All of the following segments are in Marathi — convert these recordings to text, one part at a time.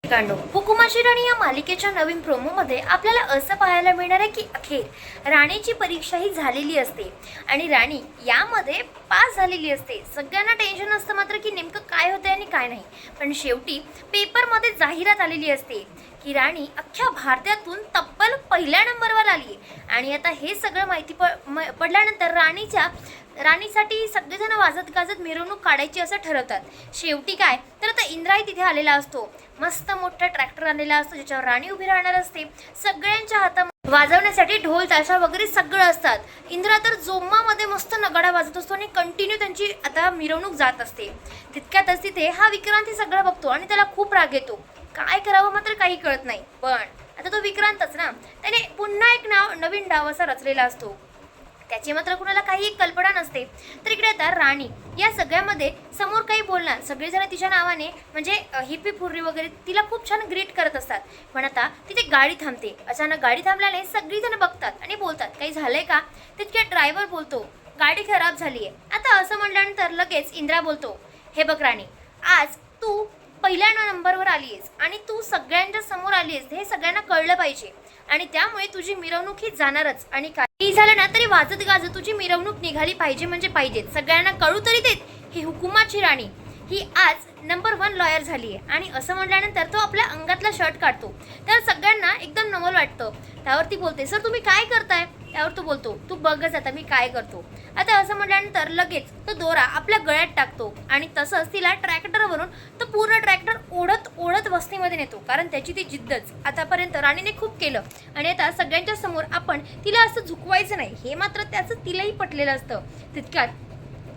हुकुमाची राणी या मालिकेच्या नवीन प्रोमोमध्ये आपल्याला असं पाहायला मिळणार आहे की अखेर राणीची परीक्षा ही झालेली असते आणि राणी यामध्ये पास झालेली असते. सगळ्यांना टेन्शन असतं मात्र की नेमकं काय होतंय आणि काय नाही. पण शेवटी पेपरमध्ये जाहिरात आलेली असते की राणी अख्ख्या भारतातून तब्बल पहिल्या नंबरवर आली आणि आता हे सगळं माहिती पडल्यानंतर राणीसाठी सगळेजण वाजत गाजत मिरवणूक काढायची असं ठरवतात. शेवटी काय तर आता इंद्राही तिथे आलेला असतो. मस्त मोठा ट्रॅक्टर आलेला असतो ज्याच्यावर राणी उभी राहणार असते. सगळ्यांच्या हातामध्ये वाजवण्यासाठी ढोल ताशा वगैरे सगळं असतात. इंद्रा तर जोमामध्ये मस्त नगाडा वाजत असतो आणि कंटिन्यू त्यांची आता मिरवणूक जात असते. तितक्यातच तिथे हा विक्रांत हे सगळं बघतो आणि त्याला खूप राग येतो. काय करावं मात्र काही कळत नाही. पण आता तो विक्रांतच ना, त्याने पुन्हा एक नवीन डाव असा रचलेला असतो. त्याची मात्र कुणाला काही कल्पना नसते. तर इकडे आता राणी या सगळ्यामध्ये समोर काही बोलणार, सगळेजण तिच्या नावाने म्हणजे हिप्पी फुर्री वगैरे तिला खूप छान ग्रीट करत असतात. पण आता तिथे गाडी थांबते. अचानक गाडी थांबल्याने सगळीजण बघतात आणि बोलतात काही झालंय का. तितक्या ड्रायव्हर बोलतो गाडी खराब झाली आहे. आता असं म्हटल्यानंतर लगेच इंद्रा बोलतो हे बघ राणी, आज तू पहिल्या नंबरवर आली आहेस आणि तू सगळ्यांच्या समोर आली आहेस हे सगळ्यांना कळलं पाहिजे आणि त्यामुळे तुझी मिरवणूक ही जाणारच आणि काही झालं ना तरी वाजत गाजत तुझी मिरवणूक निघाली पाहिजे म्हणजे पाहिजेच. सगळ्यांना कळू तरी देत ही हुकुमाची राणी ही आज नंबर 1 लॉयर झाली आहे. आणि असं म्हटल्यानंतर तो आपल्या अंगातला शर्ट काढतो. तर सगळ्यांना एकदम नवल वाटतं. त्यावरती बोलते सर तुम्ही काय करताय. त्यावर तो बोलतो तू बघच आता मी काय करतो. आता असं म्हटल्यानंतर लगेच तो दोरा आपल्या गळ्यात टाकतो आणि तसंच तिला ट्रॅक्टरवरून तो पूर्ण ट्रॅक्टर ओढत ओढत वस्तीमध्ये नेतो. कारण त्याची ती जिद्दच. आतापर्यंत राणीने खूप केलं आणि आता सगळ्यांच्या समोर आपण तिला असं झुकवायचं नाही हे मात्र त्याचं तिलाही पटलेलं असतं. तितक्यात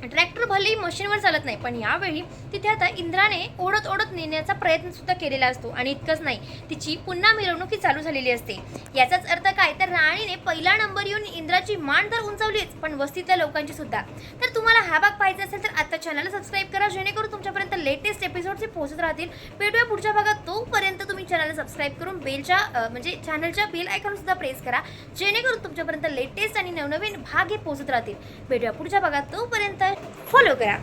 ट्रॅक्टर भलेही मशीनवर चालत नाही पण यावेळी तिथे आता इंद्राने ओढत ओढत नेण्याचा प्रयत्न सुद्धा केलेला असतो. आणि इतकंच नाही तिची पुन्हा मिरवणुकी चालू झालेली असते. याचाच अर्थ काय तर राणीने पहिला नंबर येऊन इंद्राची मान तर उंचावलीच पण वस्तीतल्या लोकांची सुद्धा. तर तुम्हाला हा भाग पाहायचा असेल तर आता चॅनलला सबस्क्राईब करा जेणेकरून तुमच्यापर्यंत लेटेस्ट एपिसोडचे पोहोचत राहतील. भेटूया पुढच्या भागात. तोपर्यंत तुम्ही चॅनलला सबस्क्राईब करून म्हणजे चॅनलच्या बेल आयकॉन सुद्धा प्रेस करा जेणेकरून तुमच्यापर्यंत लेटेस्ट आणि नवनवीन भाग हे पोहोचत राहतील. भेटूया पुढच्या भागात. तोपर्यंत फॉलो करा.